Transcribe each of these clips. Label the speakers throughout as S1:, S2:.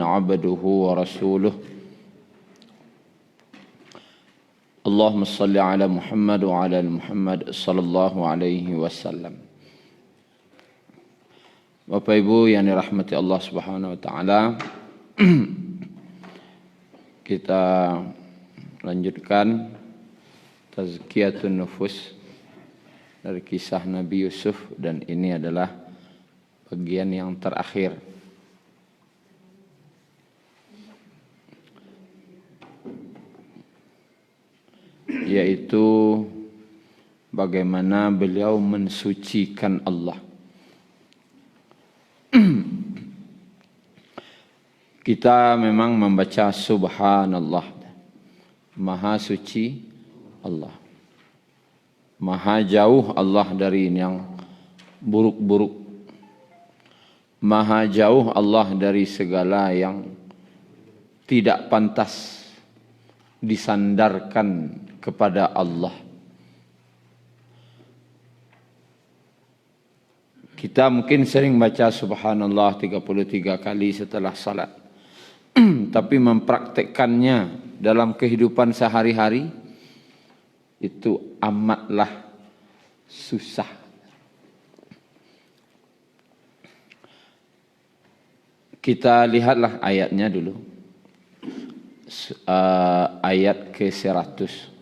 S1: عبده ورسوله اللهم صل على محمد وعلى محمد صلى الله عليه wasallam. Bapak Ibu yang dirahmati Allah Subhanahu wa taala, kita lanjutkan tazkiyatun nufus dari kisah Nabi Yusuf, dan ini adalah bagian yang terakhir. Yaitu bagaimana beliau mensucikan Allah. Kita memang membaca subhanallah, maha suci Allah, maha jauh Allah dari yang buruk-buruk, maha jauh Allah dari segala yang tidak pantas disandarkan kepada Allah. Kita mungkin sering baca subhanallah 33 kali setelah salat. Tapi mempraktekkannya dalam kehidupan sehari-hari itu amatlah susah. Kita lihatlah ayatnya dulu. Ayat ke-100.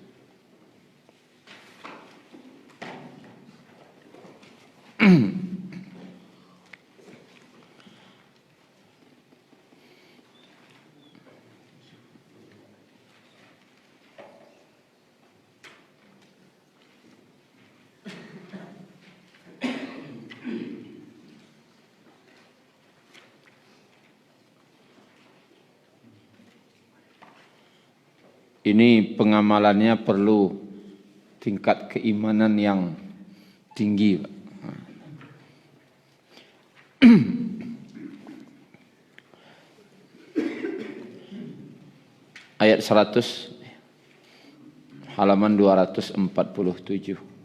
S1: Ini pengamalannya perlu tingkat keimanan yang tinggi, Pak. Ayat 100, halaman 247.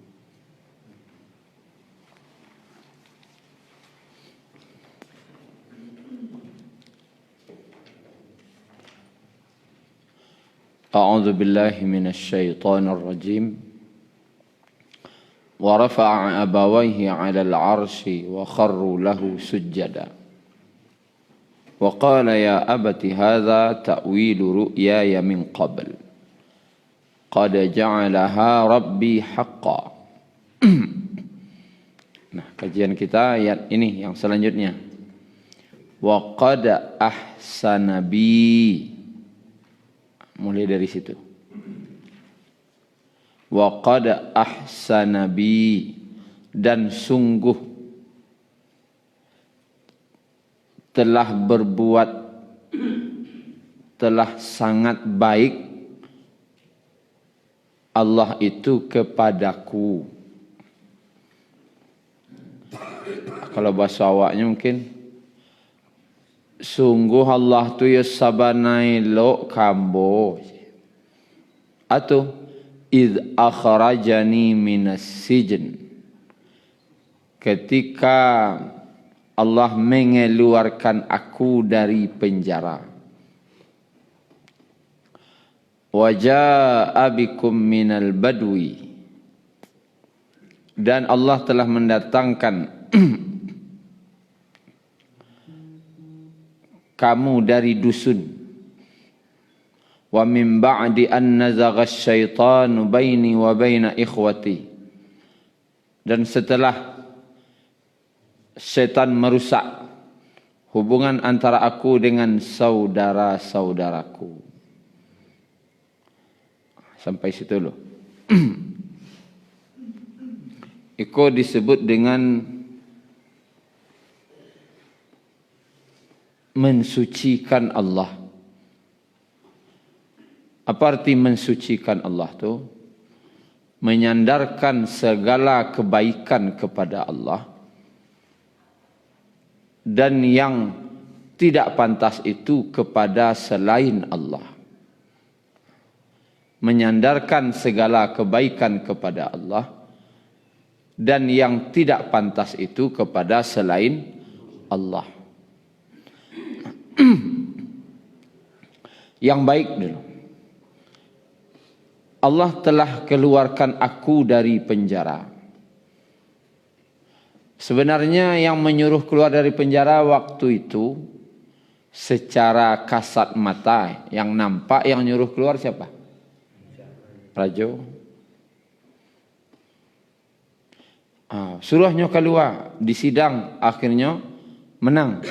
S1: أعوذ بالله من الشيطان الرجيم ورفع أبويه على العرش وخروا له سجدا وقال يا أبت هذا تأويل رؤياي من قبل قد جعلها ربي حقا. Nah, kajian kita ayat ini yang selanjutnya. Wa qad ahsana bi. Mulai dari situ. Wa qad ahsana bi, dan sungguh telah berbuat, telah sangat baik Allah itu kepadaku. Kalau bahasa awaknya mungkin, sungguh Allah tu ya sabanai lo kambo, atau id akhrajani minas sijn, ketika Allah mengeluarkan aku dari penjara. Wa jaa bikum minal badwi, dan Allah telah mendatangkan kamu dari dusun. Wa min ba'di an nazagha asyaitanu baini wa baina ikhwati, dan setelah setan merusak hubungan antara aku dengan saudara-saudaraku. Sampai situ loh. Itu disebut dengan mensucikan Allah. Apa arti mensucikan Allah tu? Menyandarkan segala kebaikan kepada Allah, dan yang tidak pantas itu kepada selain Allah. Menyandarkan segala kebaikan kepada Allah, dan yang tidak pantas itu kepada selain Allah. Yang baik dulu. Allah telah keluarkan aku dari penjara. Sebenarnya yang menyuruh keluar dari penjara waktu itu secara kasat mata yang nampak yang nyuruh keluar siapa? Raja. Suruhnya keluar di sidang, akhirnya menang.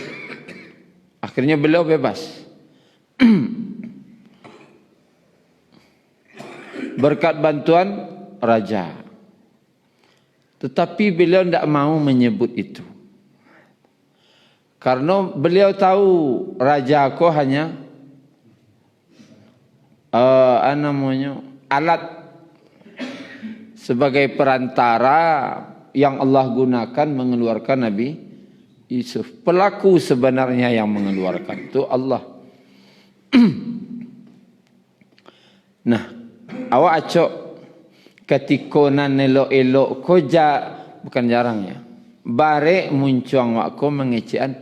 S1: Akhirnya beliau bebas. Berkat bantuan raja. Tetapi beliau tidak mau menyebut itu. Karena beliau tahu raja aku hanya alat sebagai perantara yang Allah gunakan mengeluarkan Nabi Yusuf. Pelaku sebenarnya yang mengeluarkan itu Allah. Nah, awak acok ketika nan elok-elok ko bukan jarang ya. Barek muncung awak ko mengecean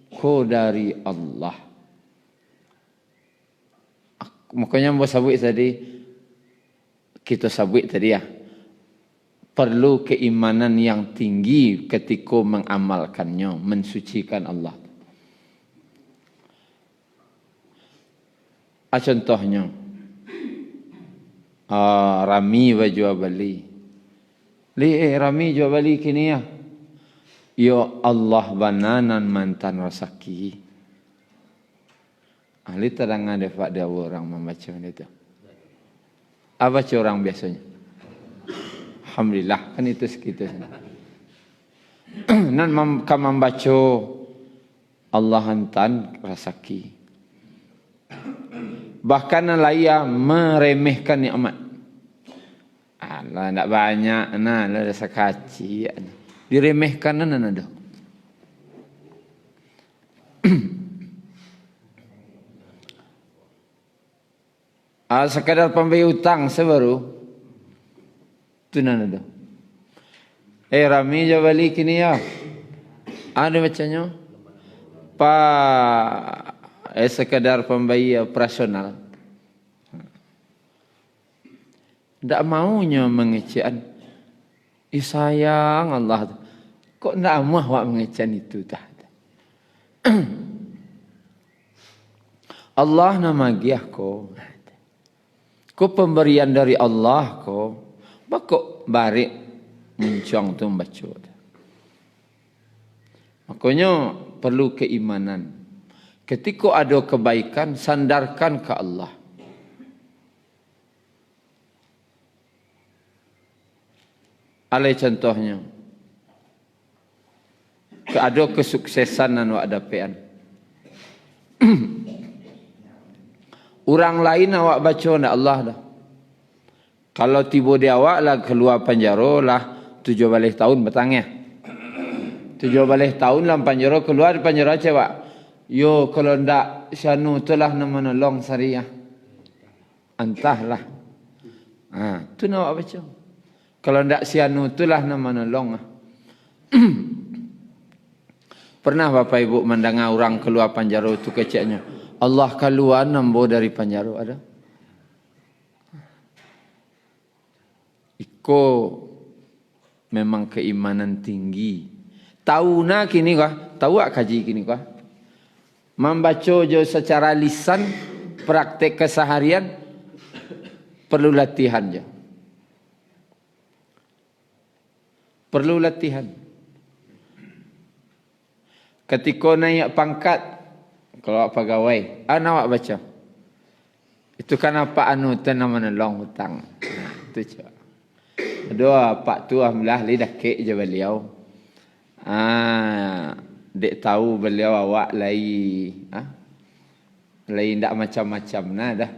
S1: ko dari Allah. Makanya mau sabut tadi, kita sabut tadi ya. Perlu keimanan yang tinggi ketika mengamalkannya, mensucikan Allah. Contohnya, Rami jual beli. Rami jual beli kini ya. Ya Allah bananan mantan rasaki. Ahli terang ada Pak dia orang membaca itu. Apa baca orang biasanya? Alhamdulillah kan itu sekitar. Nan membaca Allah hantan rasaki. Bahkan layak meremehkan nikmat. Allah tak banyak, nah lah rasa kaci. Diremehkan nan ada. Sekadar pemberi utang sebaru. Tu nan ada. Rami je balik kini ya. Ada bacanya. Sekadar pemberi operasional. Tak maunya mengecean. Sayang Allah. Kok tak mahu awak mengecean itu dah. Allah nama giah ko. Ko pemberian dari Allah ko. Bakok barik muncung tu membaca. Makanya perlu keimanan. Ketika ada kebaikan, sandarkan ke Allah. Alai contohnya. Ada kesuksesan dan awak dapean. Orang lain awak baca nak Allah dah. Kalau tiba di awak lah keluar penjara lah 7 belas tahun bertangnya. 7 belas tahun lah penjara keluar penjara cewek. Yo kalau ndak syanu tu lah nama nolong syariah. Entahlah. Tu nak awak baca. Kalau ndak syanu tu lah nama nolong. Pernah Bapak Ibu mendengar orang keluar penjara tu keceknya. Allah keluar nambo dari penjara ada? Iko memang keimanan tinggi. Tahu na kini kah? Tahu tak kaji kini kah? Membaca je secara lisan, praktek keseharian, perlu latihan je. Perlu latihan. Ketika naik pangkat, kalau pegawai, awak baca. Itu kan apa anu tu nama nolong hutang. Itu je. Ada pak tu alhamdulillah lidah kek je beliau. Dek tahu beliau awak lain lain tak macam-macam nah dah.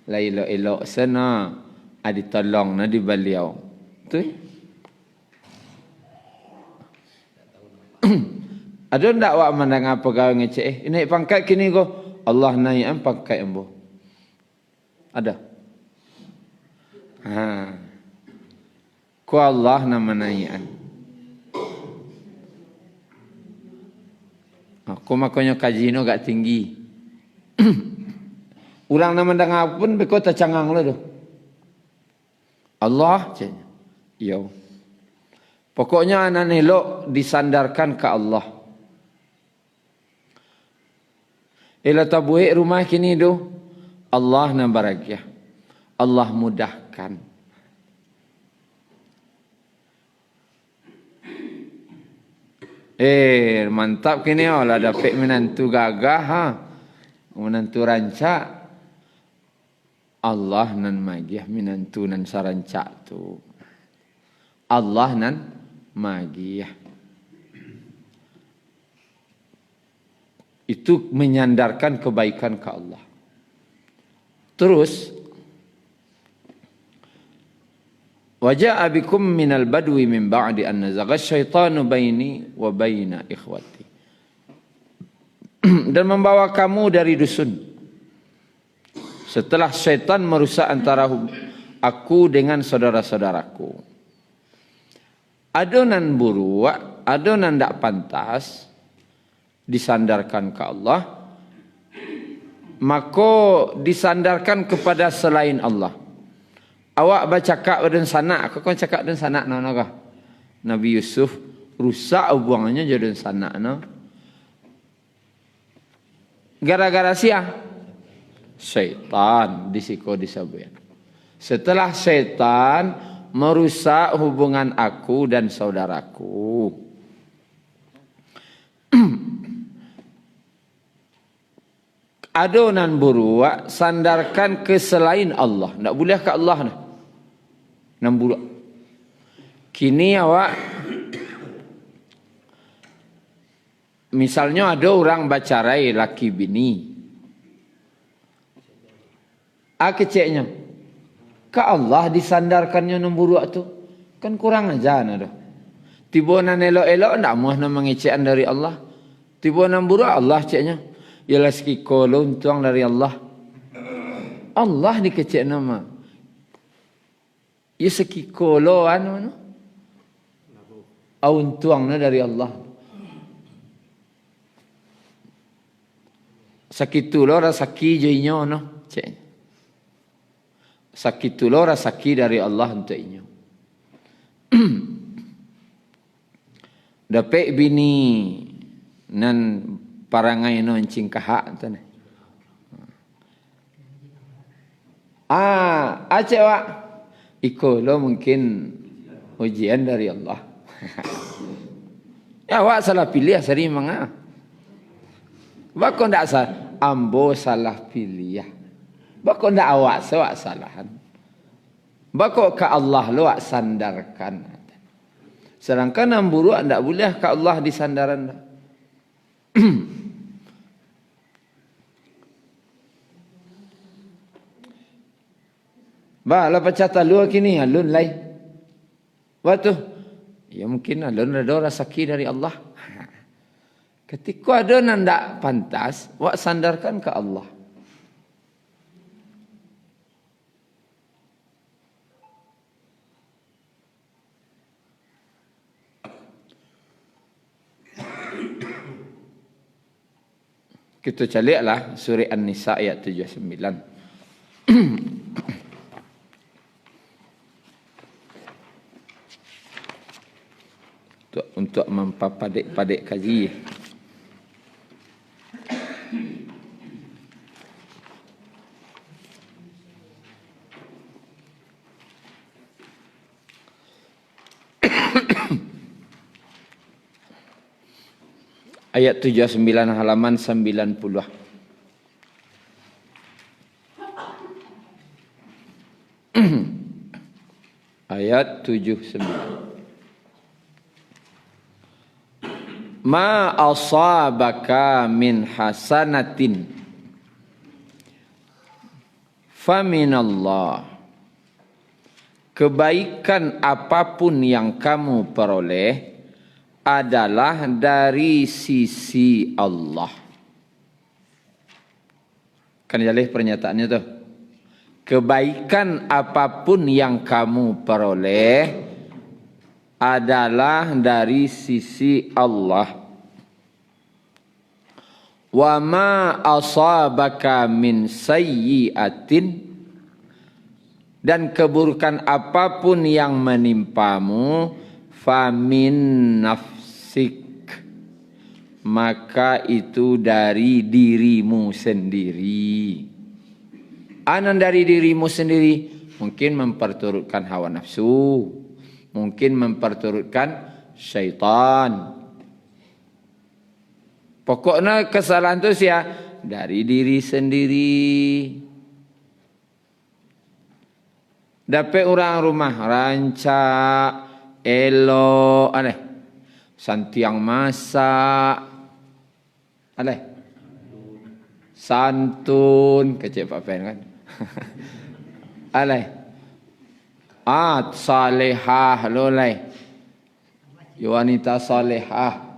S1: Lain elok-elok sana ada tolong nah di beliau. Tu. Ada ndak awak mendengar pegawai ngecek naik pangkat kini ko Allah naik pangkat ambo. Ada. Ku Allah nama naikan. Aku makanya kaji no gak tinggi. Ulang nama dengar pun beko tercangang lah tu. Allah caknya. Yo. Pokoknya anak elok disandarkan ke Allah. Ila tabuik rumah kini tu. Allah na barakia. Allah mudahkan. Mantap kini lah dapat menantu gagah ha. Menantu rancak. Allah nan magiah menantu nan sarancak tu. Allah nan magiah. Itu menyandarkan kebaikan ke Allah. Terus waja'a bikum minal badwi min ba'di an nazagha syaitanu baini wa baina ikhwati. Dan membawa kamu dari dusun. Setelah syaitan merusak antara aku dengan saudara-saudaraku. Adonan buruk, adonan tak pantas disandarkan ke Allah. Maka disandarkan kepada selain Allah. Awak bercakap dan sanak, kau cakap dan sanak kah? Nabi Yusuf rusak hubungannya jadi sanak no. Gara-gara siapa? Syaitan disiko disabuyan. Setelah syaitan merusak hubungan aku dan saudaraku. Adonan buruk sandarkan ke selain Allah. Tak boleh ke Allah nah. Nan buruk. Kini awak misalnya ada orang bacarai laki bini. Keceknya. Ke Allah disandarkannya nan buruk tu. Kan kurang aja nah dah. Tiba nan elok-elok ndak muah nan mengecekan dari Allah. Tiba nan buruk Allah ceknya. Ialah sekiko luntuang dari Allah. Allah dikecek nama. Ya sekiko lo anu. Untuangnya dari Allah. Sakitu lo rasaki jeinyo no. Ceknya. Sakitu lo rasaki dari Allah untuk inyo. Dapat bini nan parangai no encing kahak tu ni. Aceh wak. Iko lo mungkin ujian dari Allah. Ya wak salah pilih seri manga. Bako ndak salah, ambo salah pilih. Bako ndak awak sewak salahan. Bako ke Allah lo wak sandarkan. Sedangkan yang buruk ndak boleh ke Allah disandaran. Ba la pacata lu kini alun lai. Waktu ya mungkin alun ada rasaki dari Allah. Ketika ada yang tak pantas, wak sandarkan ke Allah. Kita caliklah surah An-Nisa ayat 79. Untuk mempapadik-padik kaji. Ayat 79 halaman 90. Ayat 79. Ma asabaka min hasanatin faminallah. Kebaikan apapun yang kamu peroleh adalah dari sisi Allah. Kan jalih pernyataannya tu. Kebaikan apapun yang kamu peroleh adalah dari sisi Allah. Wa ma asabaka min sayyi'atin, dan keburukan apapun yang menimpamu, famin nafsik, maka itu dari dirimu sendiri. Anan dari dirimu sendiri, mungkin memperturutkan hawa nafsu, mungkin memperturutkan syaitan. Pokoknya kesalahan itu ya dari diri sendiri. Dapat orang rumah rancak, elok, aneh, santiang masak, aneh, santun, kecil Pak Pen kan, aneh, salehah lolai, wanita salehah.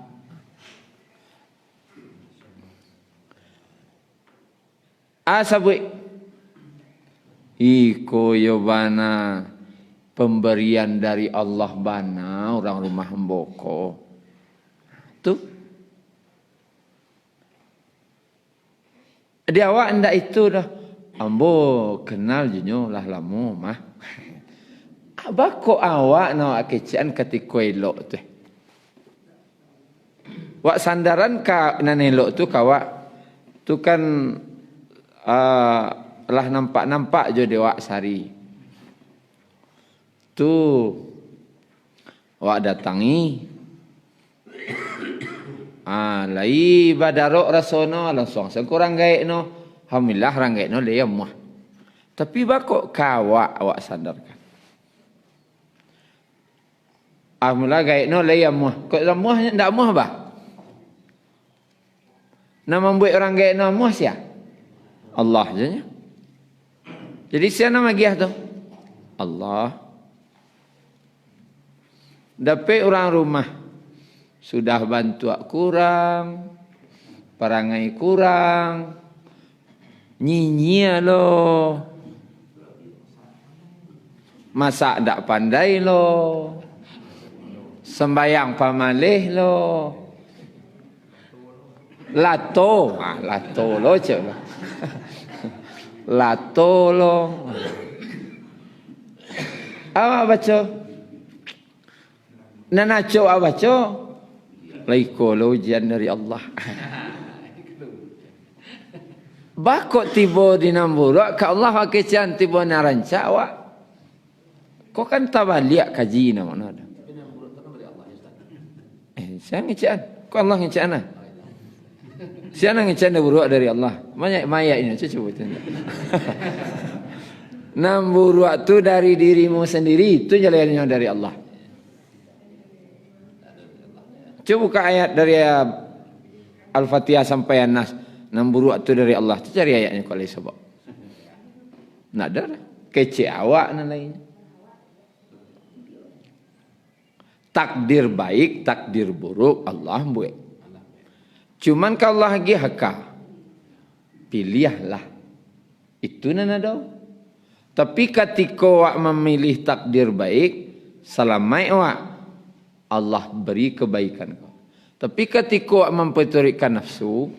S1: Sabui iko yo bana pemberian dari Allah bana orang rumah mboko. Tu dia awak ndak itu dah. Ambo kenal junyo lah lamu mah. Abako awak no akecian ketika elok tu. Wak sandaran ka nan elok tu kawak tu kan lah nampak-nampak je dewak sari. Tu wak datangi. Lai badarok rasono langsung sekurang gaek no. Alhamdulillah orang gaek no dia muah. Tapi bakok kawak awak sandarkan. Alhamdulillah gaek no dia muah. Kok muah ndak muah bah? Nama membuat orang gaek no muah sia? Allah je nya. Jadi siapa nama giah tu? Allah. Dapat orang rumah sudah bantu kurang, perangai kurang, nyinyia lo, masak tak pandai lo, sembayang pamalih lo, lato lo cek lah. Lato lo. Awak baca. Nanaco awak baca. Laiko lo ujian dari Allah. Bakok tiba di namburak ka Allah akecian tiba naranca awak. Kau kan tabaliak kaji nama mana ada. Saya ngecian. Kau Allah ngecian lah. Siapa ngecanda buruak dari Allah? Banyak maya ini, coba tanya. Nam buruak tu dari dirimu sendiri, itu jalannya dari Allah. Coba buka ayat dari Al-Fatihah sampai An-Nas. Nam buruak tu dari Allah. Tu cari ayatnya kalau sebab. Nak ada lah. Kece awak dan lainnya. Takdir baik, takdir buruk Allah buat. Cuman kalau Allah lagi haka, pilihlah. Itu nana do. Tapi ketika awak memilih takdir baik, selamai awak Allah beri kebaikan kau. Tapi ketika awak memperturutkan nafsu,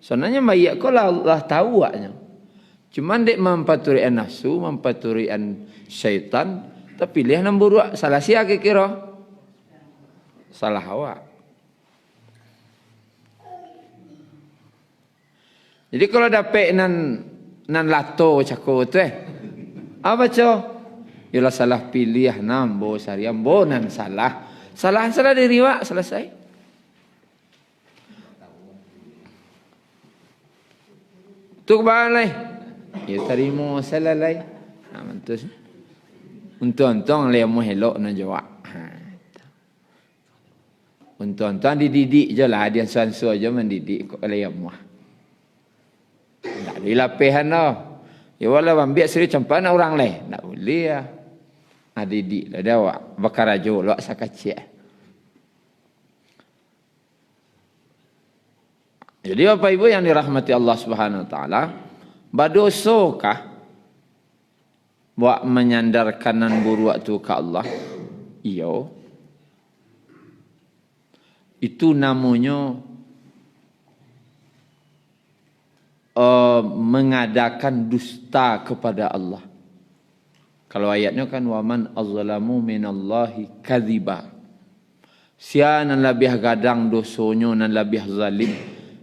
S1: sebenarnya baik kau lah Allah tahu awaknya. Cuman dek memperturutkan nafsu, memperturutkan syaitan, tapi pilih yang buruk. Salah siapa kira? Salah awak. Jadi kalau dapat nan lato cakap tu apa cak? Ialah salah pilih nambo sariam bo nan salah. Salah dari wak selesai. Tu balai. Ya terima salah lai. Mantus. Untung le mo helok nan jawab. Untung dididik je lah dia sansu aja mendidik kok le mo. Tak boleh lapihan tau. Ya walau ambil seri campan orang lain. Tak boleh lah. Didik lah dia awak. Bakar rajo lah sakacik. Jadi Bapak Ibu yang dirahmati Allah Subhanahu Wa Taala, badosokah buat menyandarkan nan buruk tu ke Allah? Iyo. Itu namanya mengadakan dusta kepada Allah. Kalau ayatnya kan waman azlamu minallahi kadhiba. Sia nan lebih gadang dosonyo nan lebih zalim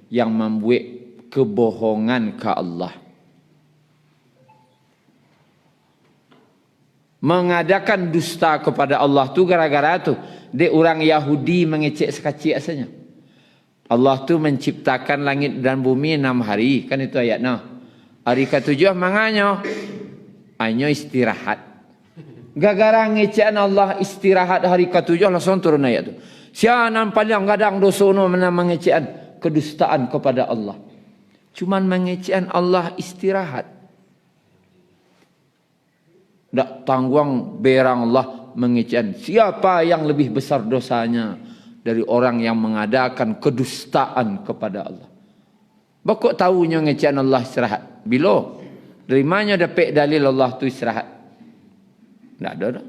S1: yang membuat kebohongan ke Allah. Mengadakan dusta kepada Allah tu gara-gara tu dia orang Yahudi mengecek sekacik asalnya. Allah tu menciptakan langit dan bumi 6 hari, kan itu ayatnya. Hari ke-7 manganya hanya istirahat. Gara-gara ngecekan Allah istirahat hari ke-7 langsung turun ayat tu. Sianan paling gadang dosono mana mengecekan kedustaan kepada Allah. Cuman mengecekan Allah istirahat. Tak tanggung berang Allah mengecekan. Siapa yang lebih besar dosanya dari orang yang mengadakan kedustaan kepada Allah. Bakok tahunya ngecekan Allah istirahat. Bila? Dari mana dapat dalil Allah tu istirahat? Tak ada dah.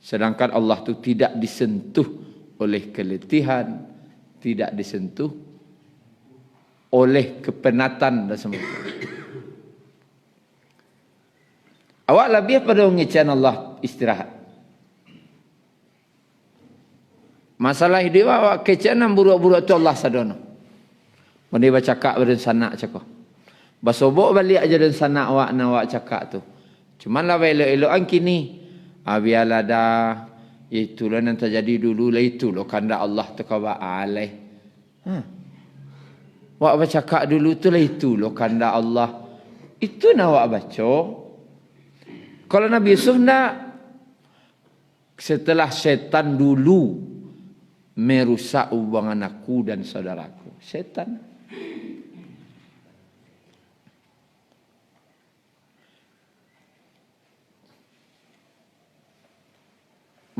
S1: Sedangkan Allah tu tidak disentuh oleh keletihan, tidak disentuh oleh kepenatan dan semua. Awak lebih pada ngecekan Allah istirahat. Masalah hidup awak kecekan buruk-buruk tu Allah sadono. Mending baca cakap pada sanak cakap. Basobok balik aja dan sanak awak nak awak cakap tu. Cuman lah elok-elokan kini. Biarlah dah. Itulah yang terjadi dulu lah itu loh. Kanda Allah terkawak alaih. Awak baca cakap dulu tu lah itu loh. Kanda Allah. Itu nak awak baca. Kalau Nabi Yusuf nak. Setelah syaitan dulu merusak hubungan aku dan saudaraku. Syaitan.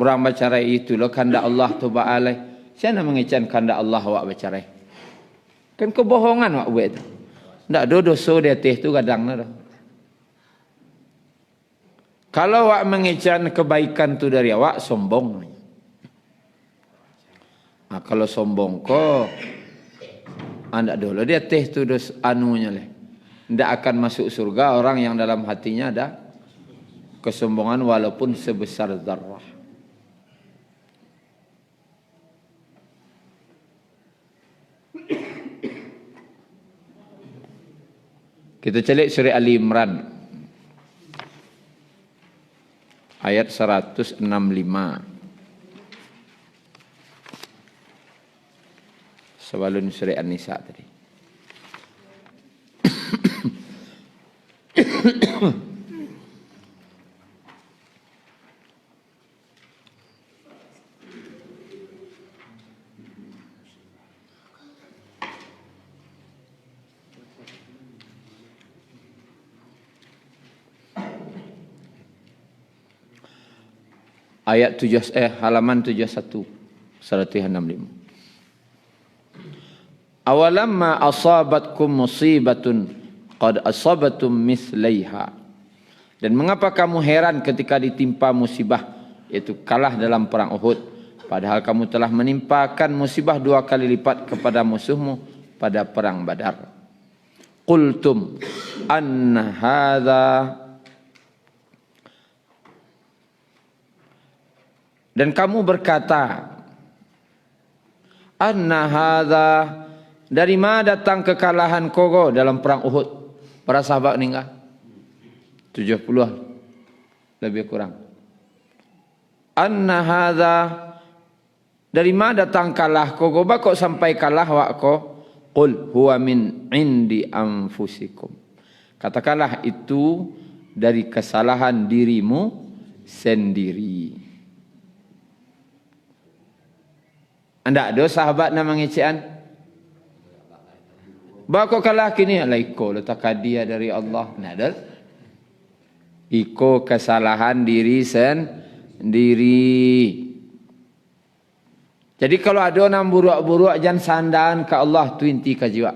S1: Orang bercerai itu loh kanda Allah tu ba'alai. Siapa mengecan kanda Allah awak bercerai? Kan kebohongan awak buat tu. Tak ada dosa di atas tu kadang dah. Kalau awak mengecan kebaikan tu dari awak, sombong. Nah, kalau sombong kok, anda dulu dia teh tu dos anunya leh. Tidak akan masuk surga orang yang dalam hatinya ada kesombongan walaupun sebesar zarrah. Kita celik surah Ali Imran ayat 165. Sebelum surah An-Nisa tadi. Ayat 7 halaman 71 165. Awalamma asabatkum musibatun qad asabatum mislaiha. Dan mengapa kamu heran ketika ditimpa musibah, yaitu kalah dalam perang Uhud, padahal kamu telah menimpakan musibah 2 kali lipat kepada musuhmu pada perang Badar. Qultum anna hadza. Dan kamu berkata, anna hadza, dari mana datang kekalahan kogo dalam perang Uhud? Para sahabat meninggal 70 lebih kurang. Anna hadza, dari mana datang kalah kogo? Bakok sampai kalah wak ko? Qul huwa min indi anfusikum. Katakanlah itu dari kesalahan dirimu sendiri. Anda ada sahabat nama ngecekan? Bakok kalah kini alaiko letak hadiah dari Allah. Nah, ada. Iko kesalahan diri sendiri. Jadi kalau ada orang buruk-buruk jangan sandaran ke Allah tu inti ke jiwa.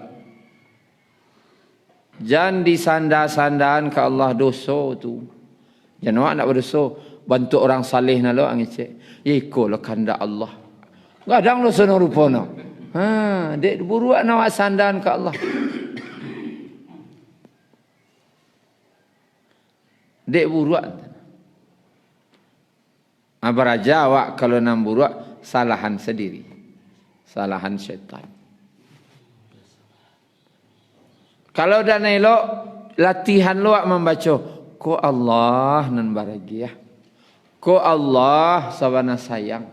S1: Jangan disandar-sandaran ke Allah dosa tu. Jangan awak nak berdosa bantu orang saleh nalo ngecek. Iko lo kanda Allah. Kadang lo senang rupa no. Dek buruk nak awak sandaran ke Allah. Dek buruak. Beraja awak kalau nam buruak, salahan sendiri. Salahan syaitan. Kalau dah elok, latihan luak membaca. Ko Allah nan bahagia. Ko Allah sabana sayang.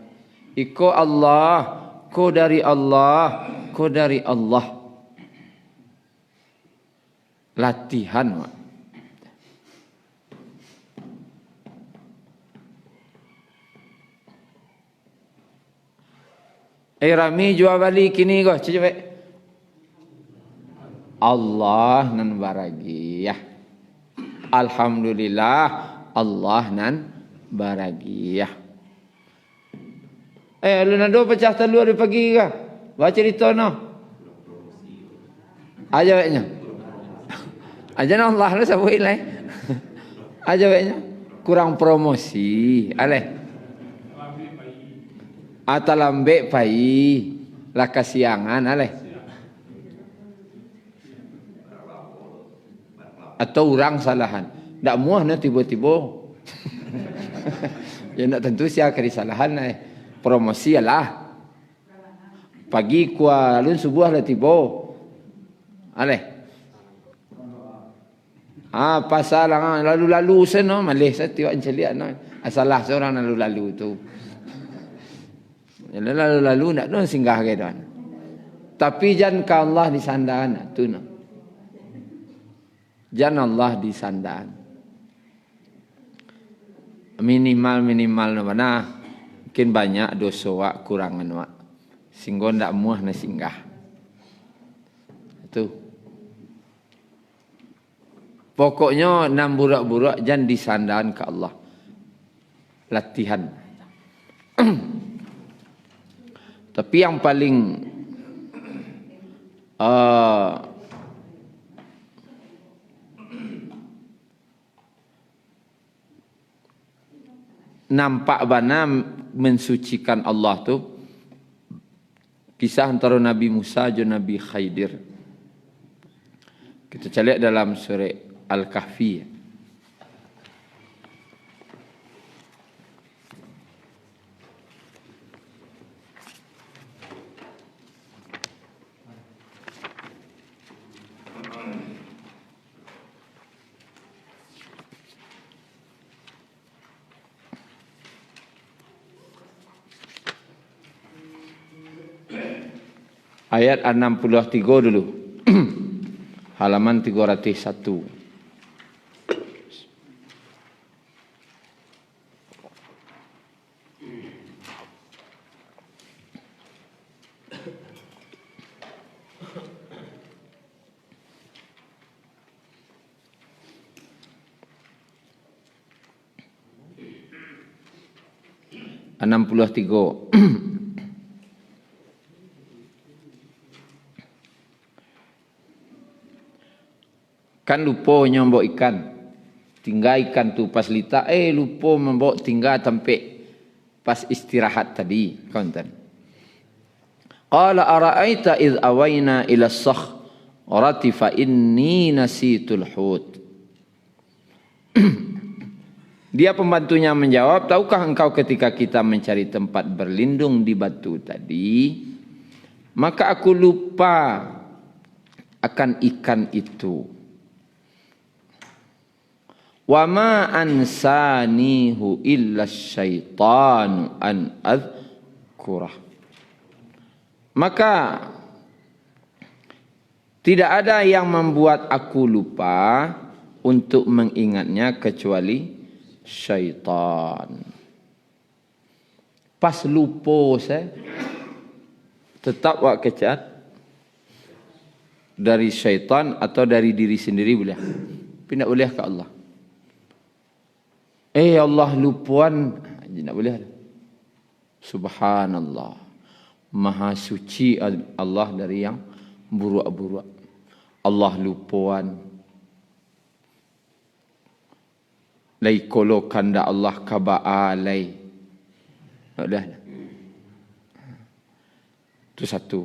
S1: Iko Allah. Ko dari Allah. Ko dari Allah. Latihan wak. Rami jual balik kini kau coba. Allah nan bahagia. Alhamdulillah Allah nan bahagia. Lu nak dua pecah telur di pagi ke? Baca cerita no. Aja baiknya. Aja no Allah lah sabu ilai. Aja baiknya. Kurang promosi. Aleh. Atau lambek pai lah kasiangan aleh. Atau orang salahan. Tak muah na tiba-tiba. Ya nak tentu siapa kesalahan aleh. Promosi lah. Pagi kuah alun subuh lah tiba. Aleh. Pasal lalu-lalu seno malih saya tiwak celik no. Asalah seorang lalu-lalu tu. Lalu-lalu nak don singgah ke don. Tapi jan ka Allah disandaran tu no. Jan Allah disandaran. Minimal no mana. Mungkin banyak dosa wak kurangan wak. Singgo ndak muah na singgah. Itu. Pokoknya enam burak-burak jan disandaran ke Allah. Latihan. Tapi yang paling nampak bana mensucikan Allah tu kisah antara Nabi Musa dan Nabi Khidir. Kita cari dalam surah Al-Kahfi. Ayat 63 dulu. Halaman 301. Enam puluh tiga. Kan lupa nyombok ikan. Tinggal ikan tu pas lita. Lupa membawa tinggal sampai pas istirahat tadi. Konten. Qala ara'aita idh awayna ila as-sakhrati fa inni nasitul hut. Dia pembantunya menjawab, tahukah engkau ketika kita mencari tempat berlindung di batu tadi, maka aku lupa akan ikan itu. Wa ma ansanihu illa syaitanu an adhkurah. Maka tidak ada yang membuat aku lupa untuk mengingatnya kecuali syaitan. Pas lupa saya tetap wak kecat dari syaitan atau dari diri sendiri boleh. Tapi tak boleh ke Allah. Allah lupuan tak boleh. Subhanallah. Maha suci Allah dari yang buruk-buruk. Allah lupuan. Lai kolo kanda Allah kaba'alai. Dah. Itu satu.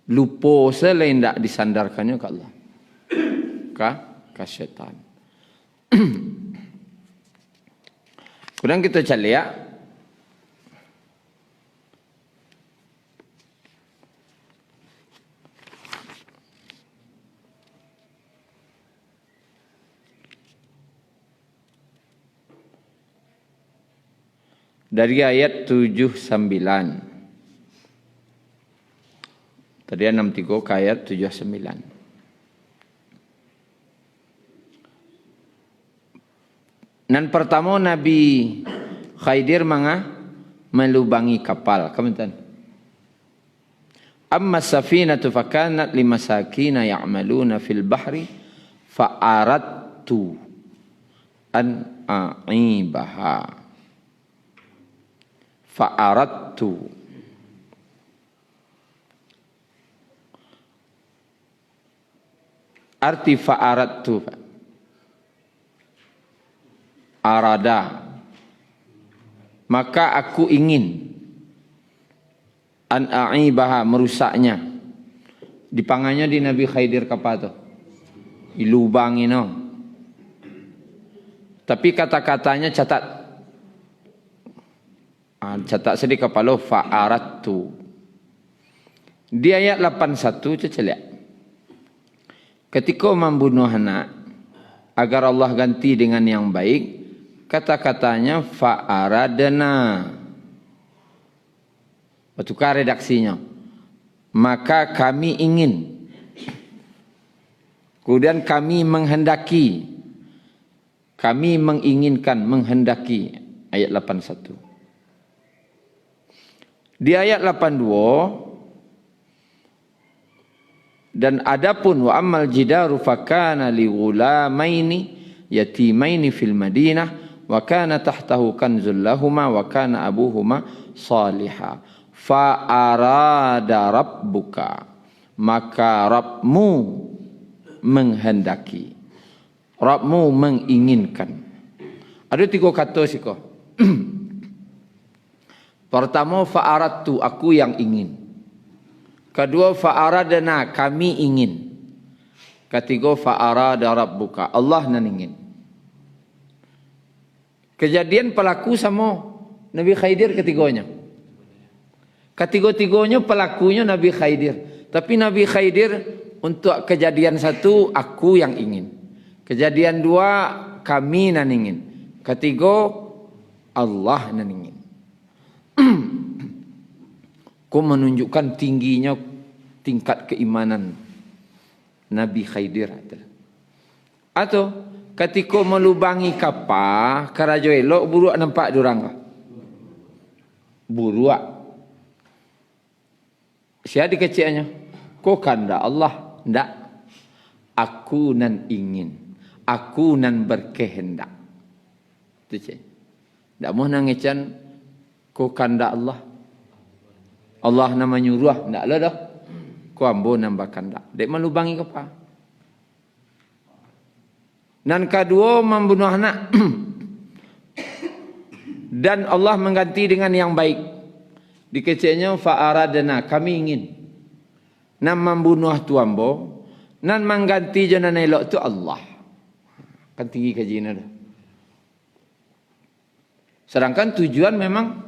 S1: Lupa selain tak disandarkannya ke Allah. Ke syaitan. Kemudian kita cari ya. Dari ayat 79. Tadi 63 ke ayat 79. Dan pertama Nabi Khidir melubangi kapal. Kemudian amma safinatu fakanat limasakina ya'maluna fil bahri fa'aradtu an a'ibaha. Fa'aradtu. Arti fa'aradtu. Arada. Maka aku ingin. An a'ibaha, merusaknya. Dipangannya di Nabi Khidir kapal tu. Ilubang ini. Tapi kata-katanya catat. Catat sedih kepala fa'aradtu. Di ayat 81 ceceliak. Ketika membunuh anak agar Allah ganti dengan yang baik, kata-katanya fa'aradna. Bertukar redaksinya. Maka kami ingin. Kemudian kami menghendaki. Kami menginginkan, menghendaki. Ayat 81. Di ayat 82, dan adapun wa ammal jidaru fakana li ghulamaini yatimaini fil Madinah wa kana tahtahu kanzul lahuma wa kana abuhuma salihah fa arada rabbuka, maka Rabbmu menghendaki, Rabbmu menginginkan. Ada 3 kata siko. Pertama, fa'aradtu, aku yang ingin. Kedua, fa'aradna, kami ingin. Ketiga, fa'arada rabbuka, Allah nan ingin. Kejadian pelaku sama Nabi Khidir ketiganya. Ketiga-tiganya pelakunya Nabi Khidir. Tapi Nabi Khidir untuk kejadian 1, aku yang ingin. Kejadian 2, kami nan ingin. Ketiga, Allah nan ingin. Kau menunjukkan tingginya tingkat keimanan Nabi Khidir. Atau ketika melubangi kapal, karajo elok buruak nampak durang. Buruak. Siapa dikecilnya? Kau kanda Allah. Tidak. Aku nan ingin. Aku nan berkehendak. Itu cik. Tak mau nangican. Kau kanda Allah. Allah nama nyuruh. Tak lah dah. Kau ambo nambah kanda. Dek melubangi apa? Dan kedua membunuh anak. Dan Allah mengganti dengan yang baik. Dikecilnya fa'aradna. Kami ingin. Nan membunuh tu ambo. Nan mengganti jalan elok tu Allah. Kan tinggi kajian dah. Sedangkan tujuan memang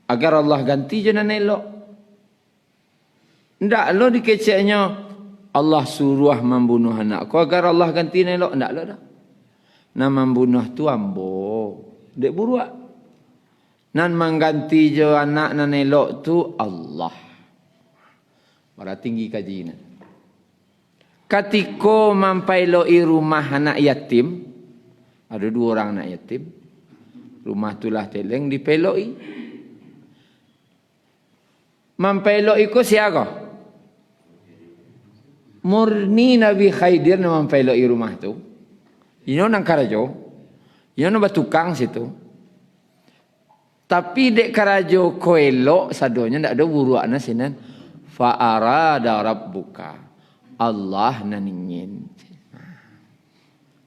S1: agar Allah ganti jalan elok. Tidak lo dikeceknya Allah suruh membunuh anakku agar Allah ganti elok. Tidak lo dah. Nan membunuh tu ambo. Dek buruak. Nan mengganti je anak nan elok tu Allah. Para tinggi kajian. Ketika mampai loi rumah anak yatim. Ada 2 orang anak yatim. Rumah tulah teleng dipeloi. Mampeloi ko siapa? Murni Nabi Khidir na mampeloi rumah tu. Ino nang karajo. Ino na batukang situ. Tapi dek karajo ko elok sadonya ndak ada buruakna sinan. Fa'arada rabbuka. Allah nan ingin.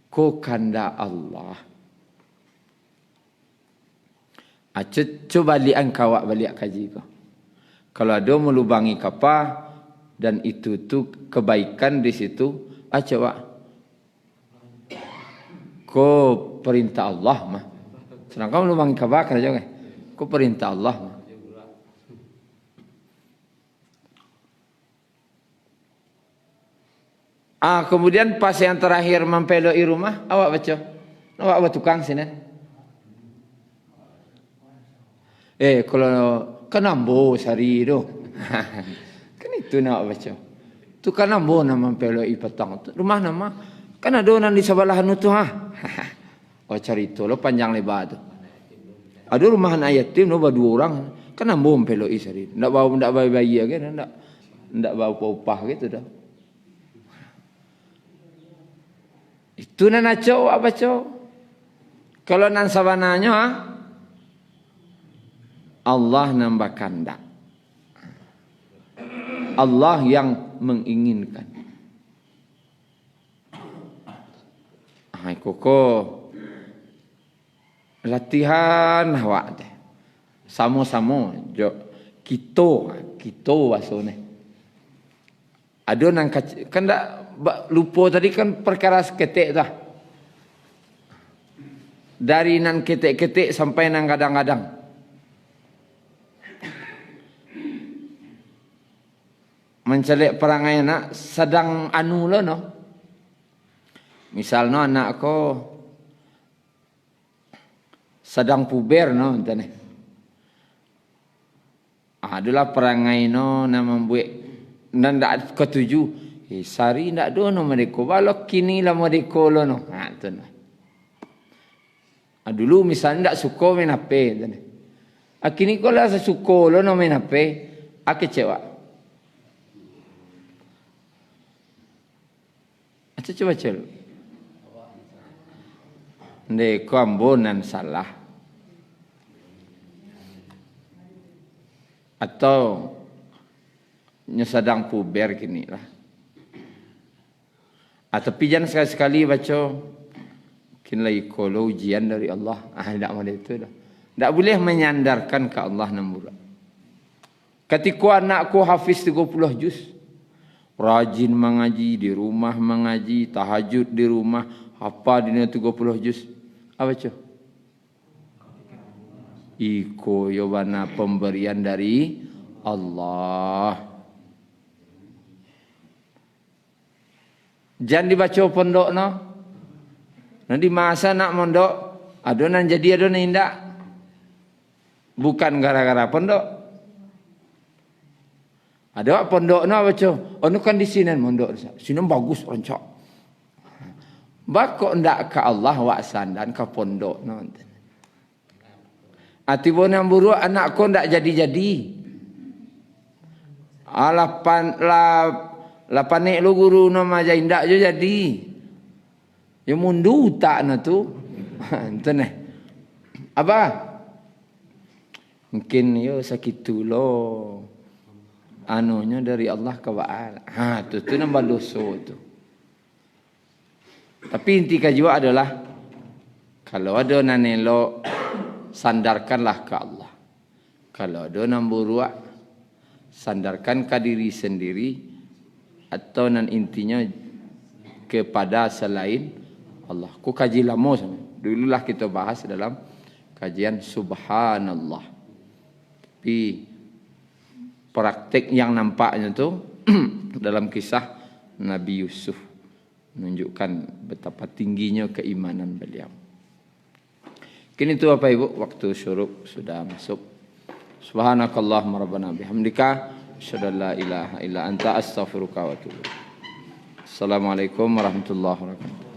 S1: Ko kanda Allah. Coba lian kawak balik kaji ko. Kalau ada melubangi kapal dan itu tu kebaikan di situ, coba. Ko perintah Allah mah. Sedangkan lu bang kabakar aja kan. Ku perintah Allah. Kemudian pas yang terakhir mempeloi rumah, awak baca. Awak buat tukang sini. Kalau kan ambo sehari tu. Kan itu nak baca. Tu kan ambo nama mempeloi petang. Rumah nama kan ada orang di sebelah tu ha. Oh cerita lo panjang lebar tu. Ada rumah anak yatim lo dua orang. Kan ambo mempeloi sehari. Ndak bawa bayi kan, ndak bawa upah gitu dah. Itu nan aco apa co? Kalau nan sabananya Allah nambah kandak. Allah yang menginginkan. Koko latihan awak deh. Samo-samo jo kita wasone. Ada nang kan tak lupa tadi kan perkara seketik dah. Dari nan ketik-ketik sampai nang kadang-kadang. Mencelik perangai anak sedang anu lo no. Misalnya anak ko sedang puber no entah. Adalah perangai no nama membuat dan tak ketuju. Sari ndak do no mereka. Walau kini lah mereka lo no. Tu no. Dulu misalnya ndak suka main HP. Kini kau lah suka lo no main HP. Kecewa. Coba cel. Ndek kau ambonan salah. Atau sedang puber kini lah. Tapi jangan sekali-sekali baca kinlai kalau ujian dari Allah. Tak boleh itu dah. Tak boleh menyandarkan ke Allah nombor. Ketika anakku hafiz 30 juz, rajin mengaji di rumah, mengaji tahajud di rumah, apa di 30 juz. Apa baca? Iko yobana pemberian dari Allah. Jangan dibaca pondok no. Nanti masa nak mondok, adonan jadi adonan indah. Bukan gara-gara pondok. Ada pondok no baca. Oh nu kan di sini mondok. Sini bagus rancak. Bakok ndak ke Allah waksan dan ke pondok no. Atibo yang buruk anak ko ndak jadi-jadi. Lapanek lu guru nama jaindak je jadi. Ya mundu tak na tu. Enten eh. Apa? Mungkin yo sakitu lo. Anunya dari Allah ke Ba'al. Tu nambah dosa tu. Tapi inti kajwa adalah kalau ada nanelo sandarkanlah ke Allah. Kalau ada namburuak sandarkan ke diri sendiri atau nan intinya kepada selain Allah. Ku kaji lama sama. Dululah kita bahas dalam kajian subhanallah. Tapi praktik yang nampaknya tu dalam kisah Nabi Yusuf menunjukkan betapa tingginya keimanan beliau. Kini tu Bapak Ibu, waktu syuruk sudah masuk. Subhanakallahumma rabbana bihamdika asyhadu an la ilaha illa anta astaghfiruka wa atubu ilaik. Assalamualaikum warahmatullahi wabarakatuh.